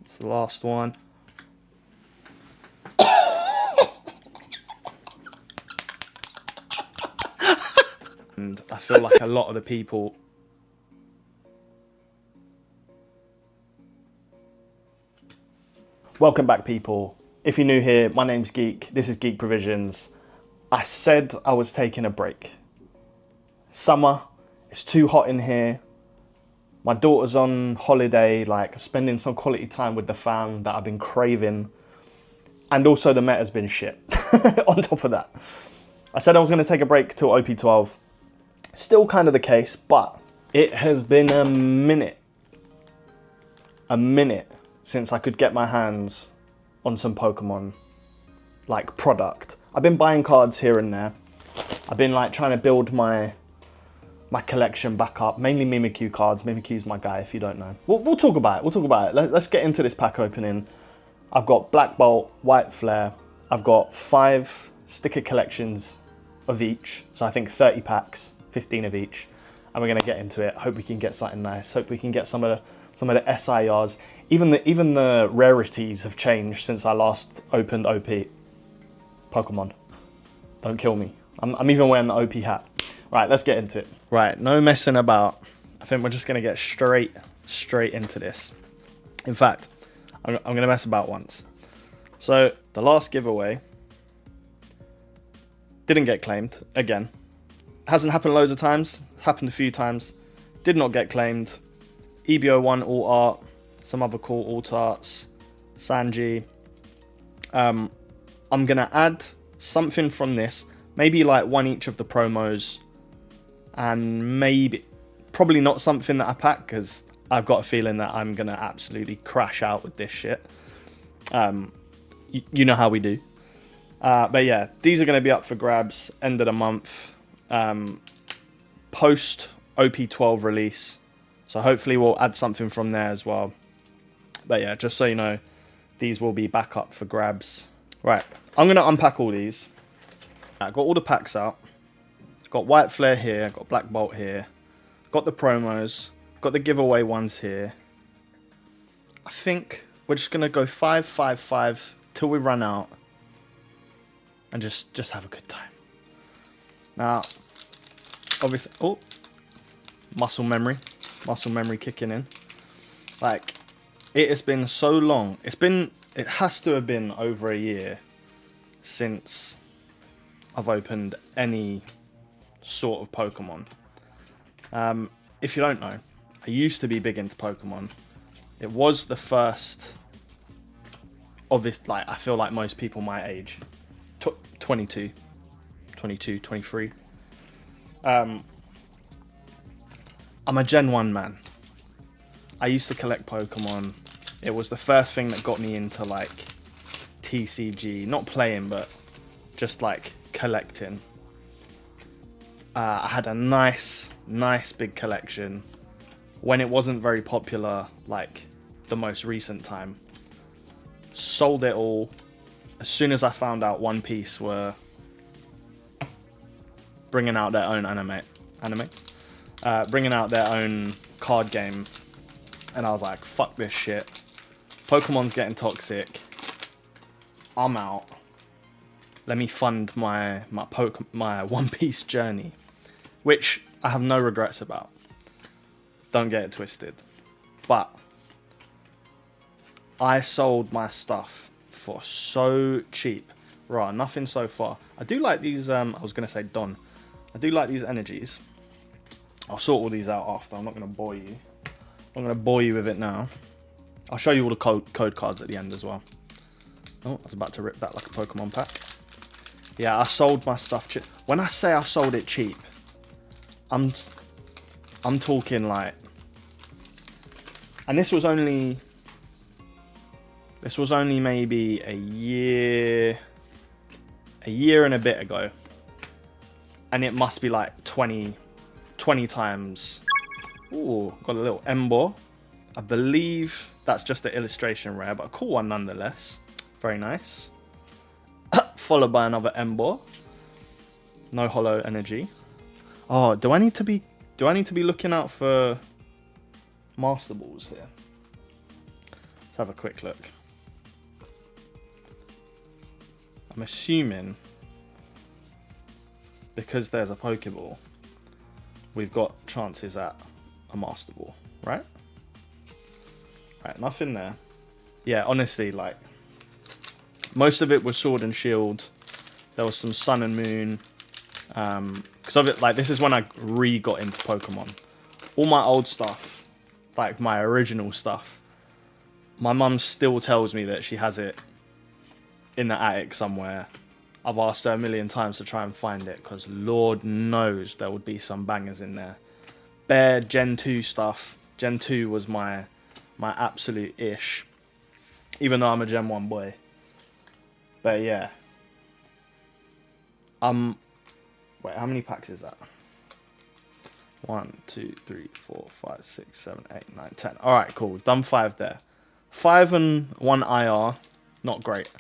It's the last one. And I feel like a lot of the people... Welcome back, people. If you're new here, my name's Geek. This is Geek Provisions. I said I was taking a break. Summer, it's too hot in here. My daughter's on holiday, like spending some quality time with the fam that I've been craving. And also the meta's been shit on top of that. I said I was going to take a break till OP12. Still kind of the case, but it has been a minute since I could get my hands on some Pokemon, like, product. I've been buying cards here and there. I've been like trying to build my collection back up, mainly Mimikyu cards. Mimikyu's my guy, if you don't know. We'll talk about it. Let's get into this pack opening. I've got Black Bolt, White Flaire. I've got 5 sticker collections of each, so I think 30 packs, 15 of each, and we're gonna get into it. Hope we can get something nice. Hope we can get some of the SIRs. Even the rarities have changed since I last opened OP. Pokemon, don't kill me. I'm even wearing the OP hat. Right, let's get into it. Right, no messing about. I think we're just gonna get straight into this. In fact, I'm gonna mess about once. So the last giveaway didn't get claimed again. Hasn't happened loads of times. Happened a few times. Did not get claimed. EBO1 alt art, some other cool alt arts, Sanji. I'm gonna add something from this, maybe like one each of the promos, and probably not something that I pack, because I've got a feeling that I'm gonna absolutely crash out with this shit. You know how we do. But yeah, these are gonna be up for grabs end of the month, post OP12 release. So hopefully we'll add something from there as well. But yeah, just so you know, these will be back up for grabs. Right, I'm gonna unpack all these. I've got all the packs out. Got White Flaire here, got Black Bolt here. Got the promos, got the giveaway ones here. I think we're just gonna go 5, 5, 5 till we run out. And just have a good time. Now, obviously, muscle memory kicking in. Like, it has been so long. It has to have been over a year since I've opened any sort of Pokemon. If you don't know, I used to be big into Pokemon. It was the first of this, like, I feel like most people my age, 22, 23. I'm a Gen 1 man. I used to collect Pokemon. It was the first thing that got me into, like, TCG. Not playing, but just, like, collecting. I had a nice big collection when it wasn't very popular, like, the most recent time. Sold it all as soon as I found out One Piece were bringing out their own bringing out their own card game, and I was like, fuck this shit. Pokemon's getting toxic. I'm out. Let me fund my One Piece journey, which I have no regrets about. Don't get it twisted. But I sold my stuff for so cheap. Right, nothing so far. I do like these, I was going to say Don. I do like these energies. I'll sort all these out after. I'm not going to bore you. I'm going to bore you with it now. I'll show you all the code cards at the end as well. Oh, I was about to rip that like a Pokemon pack. Yeah, I sold my stuff cheap. When I say I sold it cheap, I'm talking like... And this was only maybe a year and a bit ago. And it must be like 20 times. Ooh, got a little Ember. I believe that's just the illustration rare, but a cool one nonetheless. Very nice. Followed by another Ember. No holo energy. Oh, do I need to be looking out for Master Balls here? Let's have a quick look. I'm assuming because there's a Pokeball, we've got chances at a Master Ball, right? Right, nothing there. Yeah, honestly, like, most of it was Sword and Shield. There was some Sun and Moon. Because of it, like, this is when I got into Pokemon. All my old stuff, like my original stuff, my mum still tells me that she has it in the attic somewhere. I've asked her a million times to try and find it, because Lord knows there would be some bangers in there. Bare Gen 2 stuff. Gen 2 was my absolute ish, even though I'm a Gen 1 boy. But yeah. Wait, how many packs is that? 1, 2, 3, 4, 5, 6, 7, 8, 9, 10. Alright, cool. We've done 5 there. 5 and 1 IR. Not great.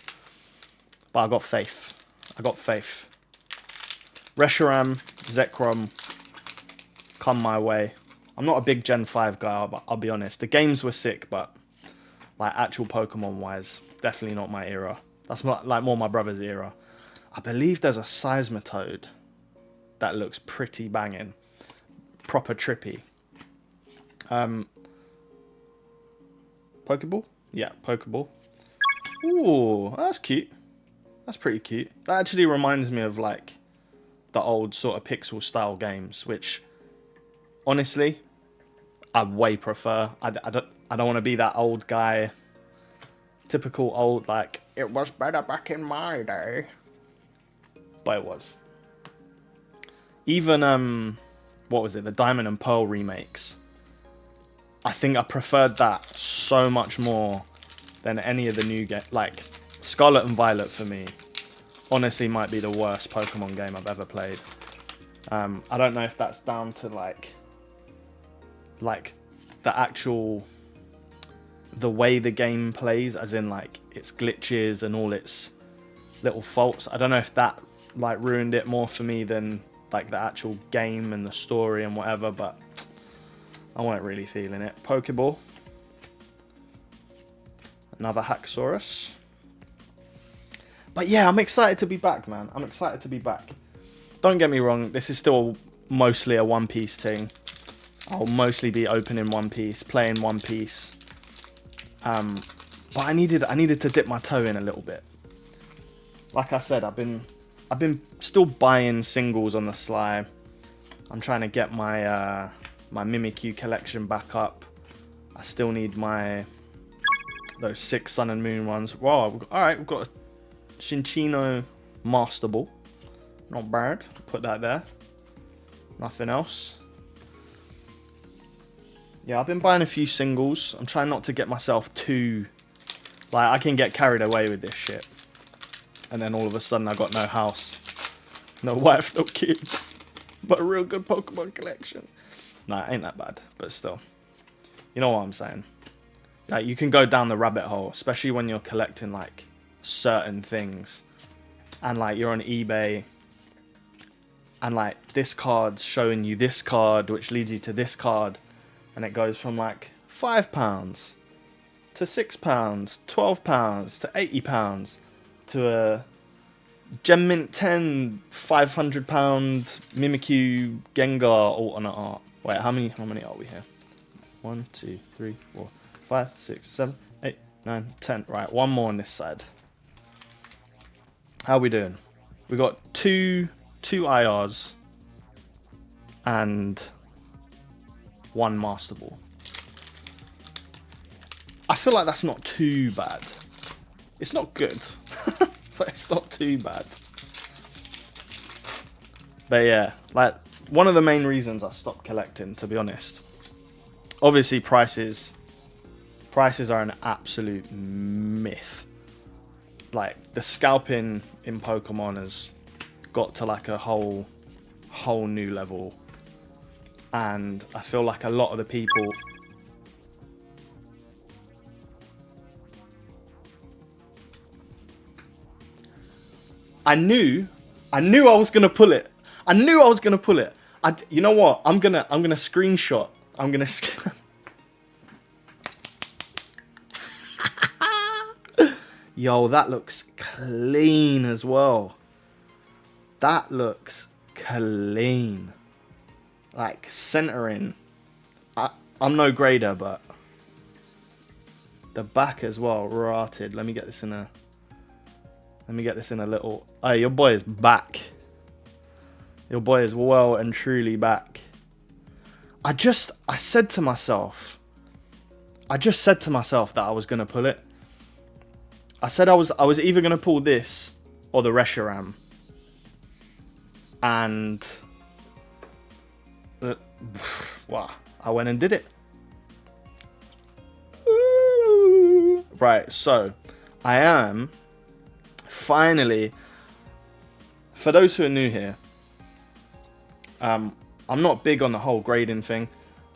But I got faith. I got faith. Reshiram, Zekrom, come my way. I'm not a big Gen 5 guy, but I'll be honest. The games were sick, but like actual Pokemon wise, definitely not my era. That's like more my brother's era. I believe there's a Seismitoad that looks pretty banging. Proper trippy. Pokeball? Yeah, Pokeball. Ooh, that's cute. That's pretty cute. That actually reminds me of like the old sort of pixel style games, which honestly I way prefer. I don't want to be that old guy. Typical old, like, it was better back in my day. But it was. Even, what was it? The Diamond and Pearl remakes. I think I preferred that so much more than any of the new games. Like, Scarlet and Violet for me, honestly, might be the worst Pokemon game I've ever played. I don't know if that's down to, like the actual, the way the game plays, as in, like, its glitches and all its little faults. I don't know if that, like, ruined it more for me than, like, the actual game and the story and whatever, but I wasn't really feeling it. Pokeball. Another Haxorus. But yeah, I'm excited to be back, man. I'm excited to be back. Don't get me wrong, this is still mostly a One Piece thing. I'll mostly be opening One Piece, playing One Piece. But I needed to dip my toe in a little bit. Like I said, I've been still buying singles on the sly. I'm trying to get my my Mimikyu collection back up. I still need those 6 Sun and Moon ones. Wow, alright, we've got a Shinchino Master Ball. Not bad. Put that there. Nothing else. Yeah, I've been buying a few singles. I'm trying not to get myself too... Like, I can get carried away with this shit. And then all of a sudden I got no house. No wife, no kids. But a real good Pokemon collection. Nah, ain't that bad. But still. You know what I'm saying? Like, you can go down the rabbit hole. Especially when you're collecting, like, certain things. And, like, you're on eBay. And, like, this card's showing you this card, which leads you to this card. And it goes from, like, £5 to £6, £12 to £80 to a Gem Mint 10 £500 Mimikyu Gengar alternate art. Wait, how many are we here? 1, 2, 3, 4, 5, 6, 7, 8, 9, 10. Right, one more on this side. How are we doing? We got two IRs and 1 Master Ball. I feel like that's not too bad. It's not good, but it's not too bad. But yeah, like, one of the main reasons I stopped collecting, to be honest. Obviously, prices are an absolute myth. Like, the scalping in Pokemon has got to, like, a whole new level. And I feel like a lot of the people... I knew I was gonna pull it. I knew I was gonna pull it. You know what? I'm gonna screenshot. I'm gonna. Yo, that looks clean as well. That looks clean. Like, centering. I'm no grader, but the back as well, rotted. Let me get this in a little... Oh, your boy is back. Your boy is well and truly back. I said to myself that I was going to pull it. I said I was either going to pull this or the Reshiram. And wow, I went and did it. Right, so I am finally, for those who are new here, I'm not big on the whole grading thing.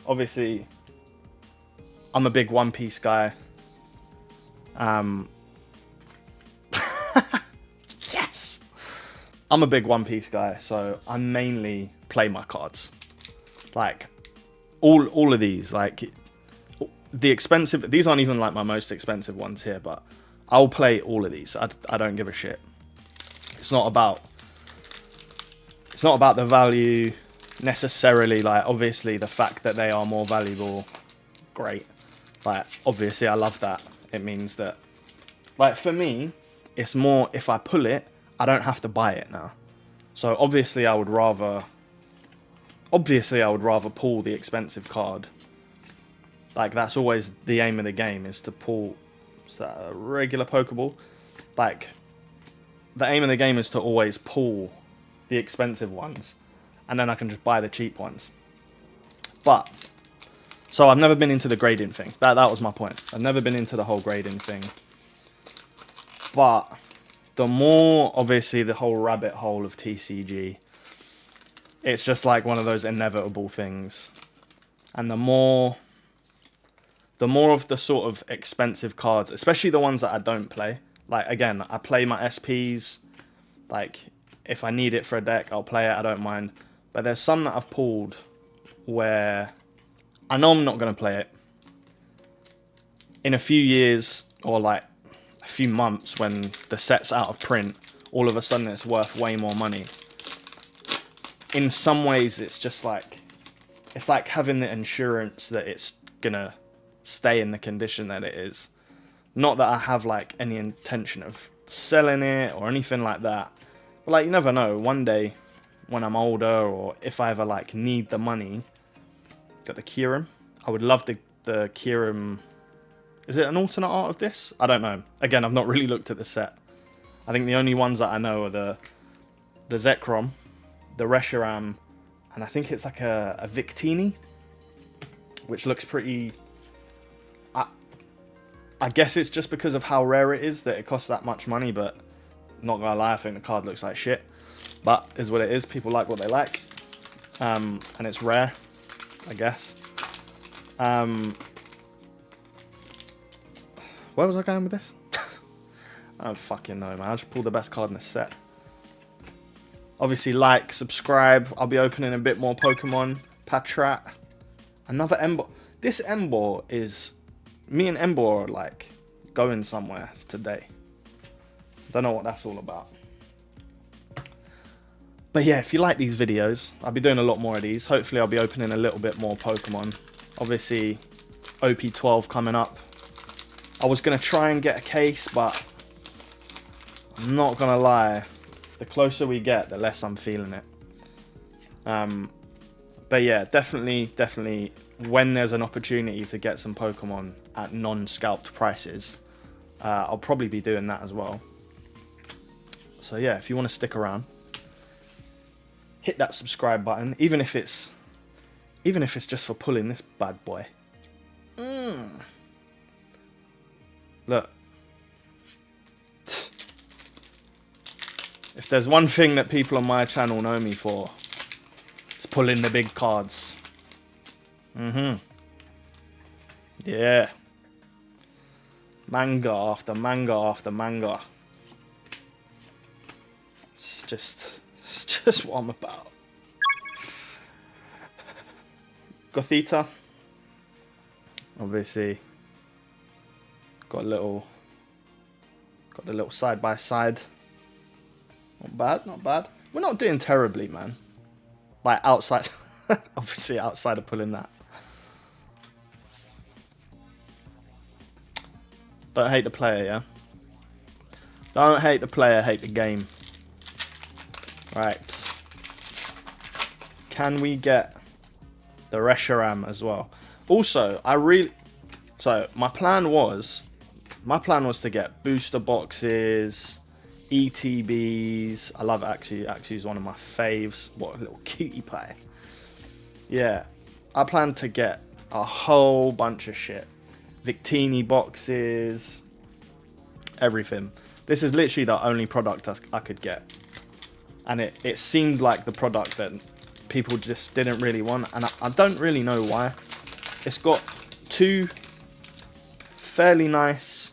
Obviously, I'm a big One Piece guy. Yes! I'm a big One Piece guy, so I mainly play my cards. Like, all of these, like, the expensive... These aren't even, like, my most expensive ones here, but I'll play all of these. I don't give a shit. It's not about the value necessarily. Like, obviously, the fact that they are more valuable, great. Like, obviously, I love that. It means that, like, for me, it's more, if I pull it, I don't have to buy it now. So, obviously, I would rather pull the expensive card. Like, that's always the aim of the game, is to pull... Is that a regular Pokeball? Like, the aim of the game is to always pull the expensive ones, and then I can just buy the cheap ones. But, so I've never been into the grading thing. That was my point. I've never been into the whole grading thing. But the more, obviously, the whole rabbit hole of TCG, it's just like one of those inevitable things. And the more of the sort of expensive cards, especially the ones that I don't play. Like, again, I play my SPs. Like, if I need it for a deck, I'll play it. I don't mind. But there's some that I've pulled where I know I'm not going to play it. In a few years, or like a few months, when the set's out of print, all of a sudden it's worth way more money. In some ways, it's just like... It's like having the insurance that it's going to stay in the condition that it is. Not that I have like any intention of selling it or anything like that, but like, you never know, one day when I'm older, or if I ever like need the money. Got the Kyurem. I would love the Kyurem. Is it an alternate art of this? I don't know. Again, I've not really looked at the set. I think the only ones that I know are the Zekrom, the Reshiram, and I think it's like a Victini, which looks pretty... I guess it's just because of how rare it is that it costs that much money, but not gonna lie, I think the card looks like shit. But is what it is. People like what they like, and it's rare, I guess. Where was I going with this? I don't fucking know, man. I just pulled the best card in the set. Obviously, like, subscribe. I'll be opening a bit more Pokemon. Patrat. Another Ember. This Ember is... Me and Ember are, like, going somewhere today. Don't know what that's all about. But yeah, if you like these videos, I'll be doing a lot more of these. Hopefully, I'll be opening a little bit more Pokemon. Obviously, OP12 coming up. I was going to try and get a case, but I'm not going to lie. The closer we get, the less I'm feeling it. But yeah, definitely, when there's an opportunity to get some Pokemon at non-scalped prices, I'll probably be doing that as well. So yeah, if you want to stick around, hit that subscribe button, even if it's just for pulling this bad boy. Look. If there's one thing that people on my channel know me for, it's pulling the big cards. Yeah. Manga after manga after manga. It's just what I'm about. Gothita. Obviously. Got a Got the little side by side. Not bad, not bad. We're not doing terribly, man. Like outside, obviously outside of pulling that. Don't hate the player, yeah? Don't hate the player, hate the game. Right. Can we get the Reshiram as well? Also, so my plan was to get booster boxes, ETBs. I love Axew. Axew's one of my faves. What a little cutie pie. Yeah. I plan to get a whole bunch of shit. Victini boxes. Everything. This is literally the only product I could get. And it seemed like the product that people just didn't really want. And I don't really know why. It's got two fairly nice,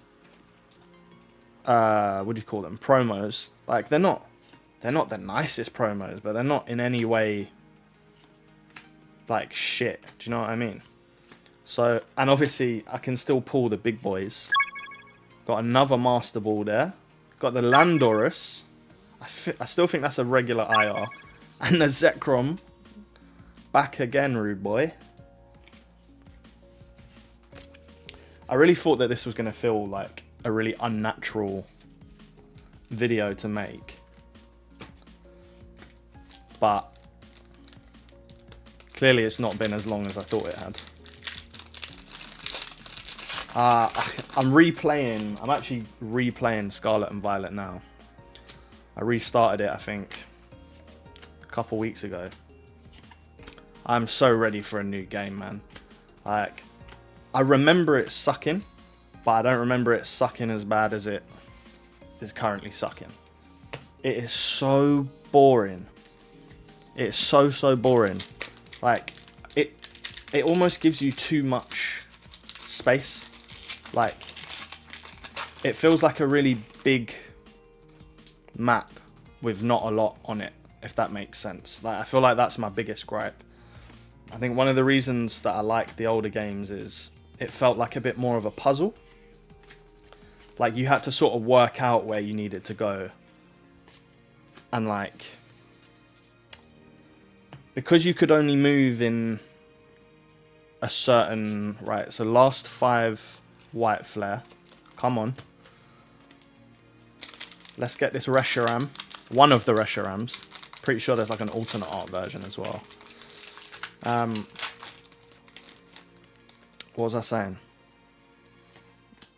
what do you call them? Promos. Like, they're not the nicest promos, but they're not in any way like shit. Do you know what I mean? So, and obviously I can still pull the big boys. Got another Master Ball there. Got the Landorus. I still think that's a regular IR. And the Zekrom. Back again, rude boy. I really thought that this was going to feel like a really unnatural video to make. But clearly it's not been as long as I thought it had. I'm actually replaying Scarlet and Violet now. I restarted it, I think, a couple weeks ago. I'm so ready for a new game, man. Like, I remember it sucking, but I don't remember it sucking as bad as it is currently sucking. It is so boring. It's so boring. Like, it almost gives you too much space. Like, it feels like a really big map with not a lot on it, if that makes sense. Like, I feel like that's my biggest gripe. I think one of the reasons that I like the older games is it felt like a bit more of a puzzle. Like, you had to sort of work out where you needed to go. And, like, because you could only move in a certain... Right, so last 5 White Flaire. Come on. Let's get this Reshiram. One of the Reshirams. Pretty sure there's like an alternate art version as well. What was I saying?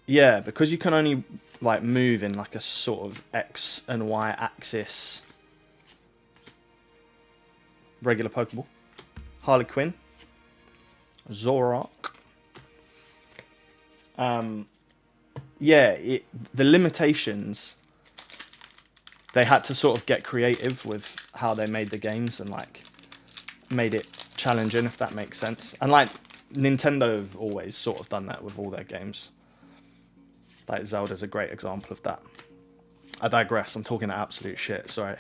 Yeah, because you can only like move in like a sort of X and Y axis. Regular Pokeball. Harlequin. Zoroark. Yeah, the limitations, they had to sort of get creative with how they made the games and like made it challenging, if that makes sense. And like Nintendo have always sort of done that with all their games. Like Zelda's a great example of that. I digress. I'm talking absolute shit. Sorry.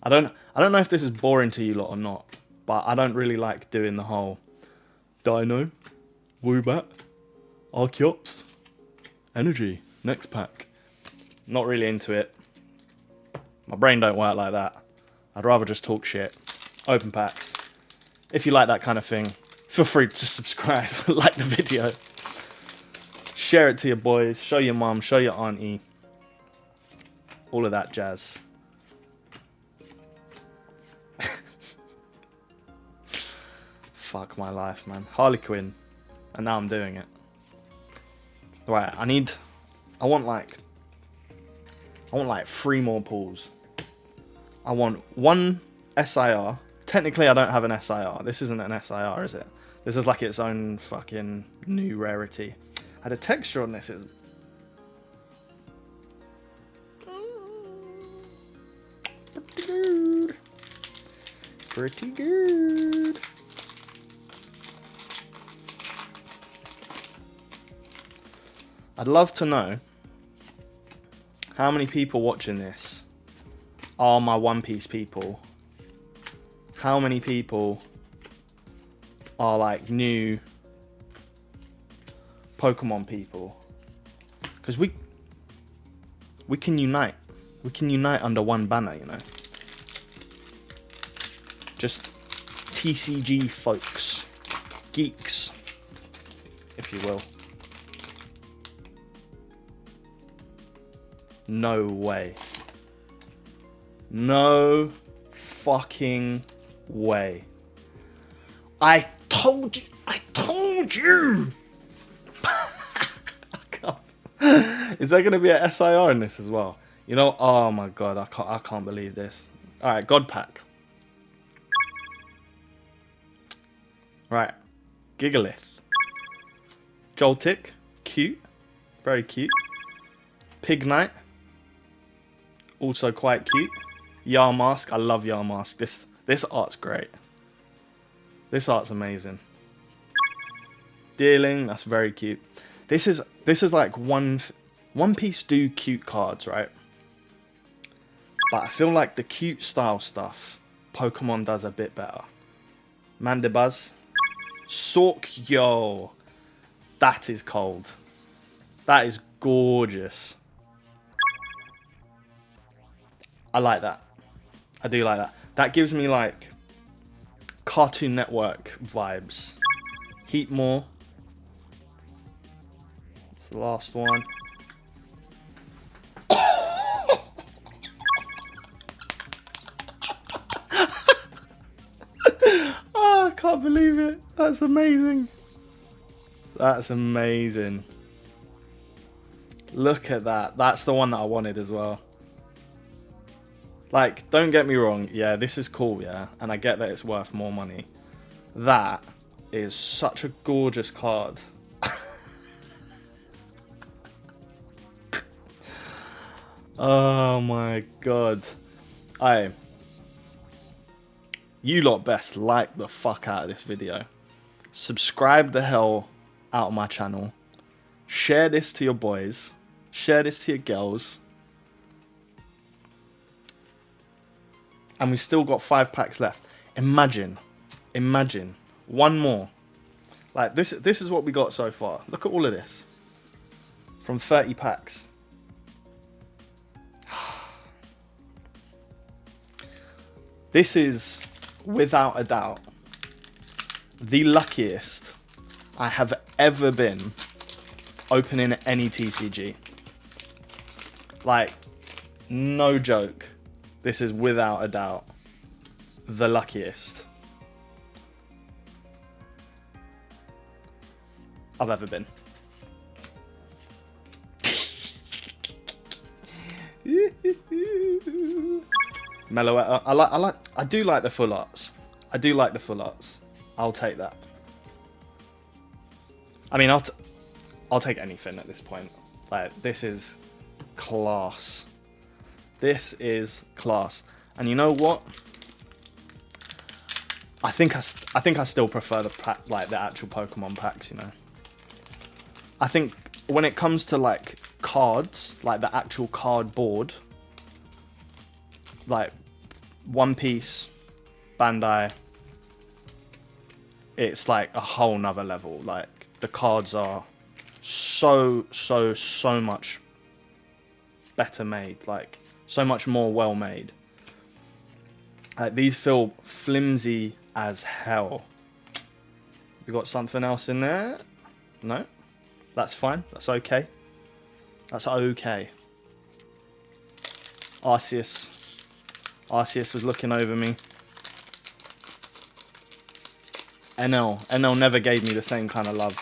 I don't know if this is boring to you lot or not, but I don't really like doing the whole Dino, Woobat, Archeops, Energy, next pack. Not really into it. My brain don't work like that. I'd rather just talk shit. Open packs. If you like that kind of thing, feel free to subscribe, like the video. Share it to your boys, show your mum, show your auntie. All of that jazz. Fuck my life, man. Harlequin. And now I'm doing it. Right, I want like 3 more pulls. I want 1 SIR. Technically, I don't have an SIR. This isn't an SIR, is it? This is like its own fucking new rarity. And the texture on this is... pretty good. Pretty good. I'd love to know how many people watching this are my One Piece people. How many people are like new Pokemon people? Because we We can unite. We can unite under one banner, you know. Just TCG folks. Geeks, if you will. No way. No fucking way. I told you. I told you. Is there going to be an SIR in this as well? You know, oh my god, I can't believe this. All right, God Pack. Right, Gigalith. Joltik, cute, very cute. Pignite, also quite cute. Yarmask, I love Yarmask. This art's great. This art's amazing. Deerling, that's very cute. This is like One Piece do cute cards, right? But I feel like the cute style stuff, Pokemon does a bit better. Mandibuzz. Sork, yo. That is cold. That is gorgeous. I like that. I do like that. That gives me like Cartoon Network vibes. Heatmore. It's the last one. Oh, I can't believe it. That's amazing. That's amazing. Look at that. That's the one that I wanted as well. Like, don't get me wrong. Yeah, this is cool, yeah. And I get that it's worth more money. That is such a gorgeous card. Oh my god. You lot best like the fuck out of this video. Subscribe the hell out of my channel. Share this to your boys. Share this to your girls. And we've still got 5 packs left. Imagine. One more. Like, this is what we got so far. Look at all of this. From 30 packs. This is, without a doubt, the luckiest I have ever been opening any TCG. Like, no joke. This is without a doubt the luckiest I've ever been. Mellow. I do like the full arts. I'll take that. I mean, I'll take anything at this point. Like, this is class. This is class. And you know what? I think I still prefer the pack, like the actual Pokemon packs, you know. I think when it comes to like cards, like the actual cardboard, like One Piece, Bandai, it's like a whole nother level. Like, the cards are so much better made, like so much more well made. Like, these feel flimsy as hell. We got something else in there? No? That's fine. That's okay. That's okay. Arceus. Arceus was looking over me. NL never gave me the same kind of love.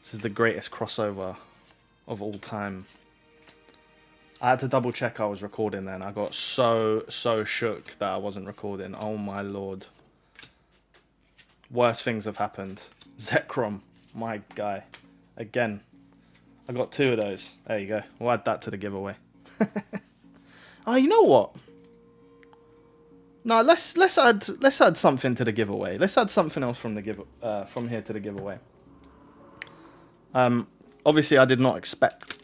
This is the greatest crossover of all time. I had to double check I was recording then. I got so shook that I wasn't recording. Oh my lord. Worse things have happened. Zekrom, my guy. Again. I got 2 of those. There you go. We'll add that to the giveaway. Oh, you know what? No, let's add something to the giveaway. Let's add something else from the from here to the giveaway. Obviously I did not expect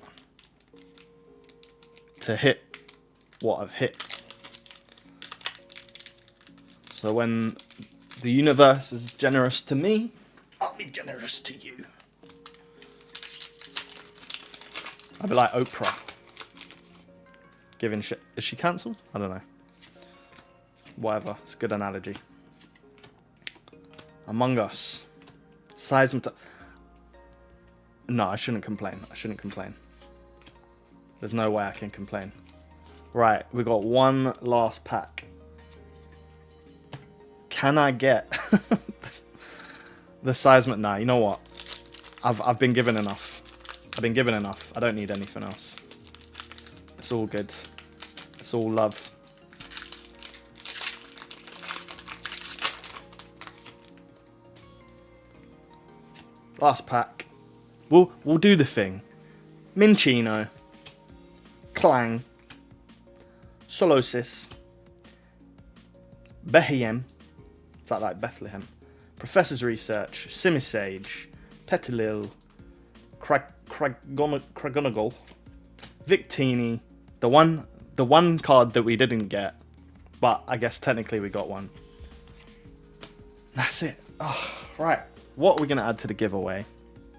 to hit what I've hit. So when the universe is generous to me, I'll be generous to you. I'd be like Oprah. Giving shit. Is she cancelled? I don't know. Whatever. It's a good analogy. Among Us. Seismita. No, I shouldn't complain. I shouldn't complain. There's no way I can complain. Right, we got one last pack. Can I get the seismic? Nah, you know what? I've been given enough. I've been given enough. I don't need anything else. It's all good. It's all love. Last pack. We'll do the thing. Minchino. Clang. Solosis. Behem. Is that like Bethlehem? Professor's Research. Simisage. Petilil. Kragonagal. Victini. The one card that we didn't get. But I guess technically we got one. That's it. Oh, right. What are we going to add to the giveaway?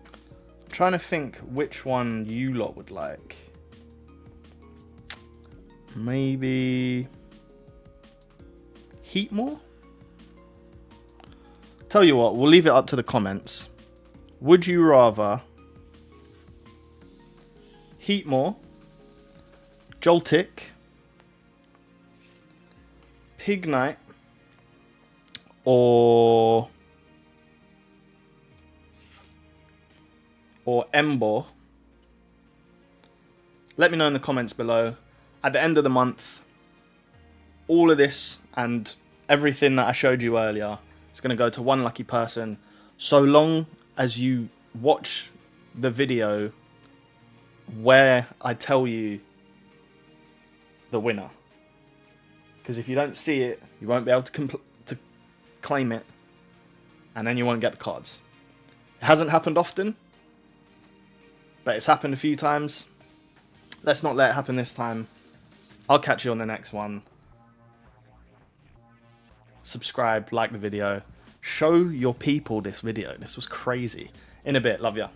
I'm trying to think which one you lot would like. Maybe Heatmore? Tell you what, we'll leave it up to the comments. Would you rather Heatmore, Joltik, Pignite, or Ember? Let me know in the comments below. At the end of the month, all of this and everything that I showed you earlier is going to go to one lucky person, so long as you watch the video where I tell you the winner. Because if you don't see it, you won't be able to claim it, and then you won't get the cards. It hasn't happened often, but it's happened a few times. Let's not let it happen this time. I'll catch you on the next one. Subscribe, like the video. Show your people this video. This was crazy. In a bit. Love ya.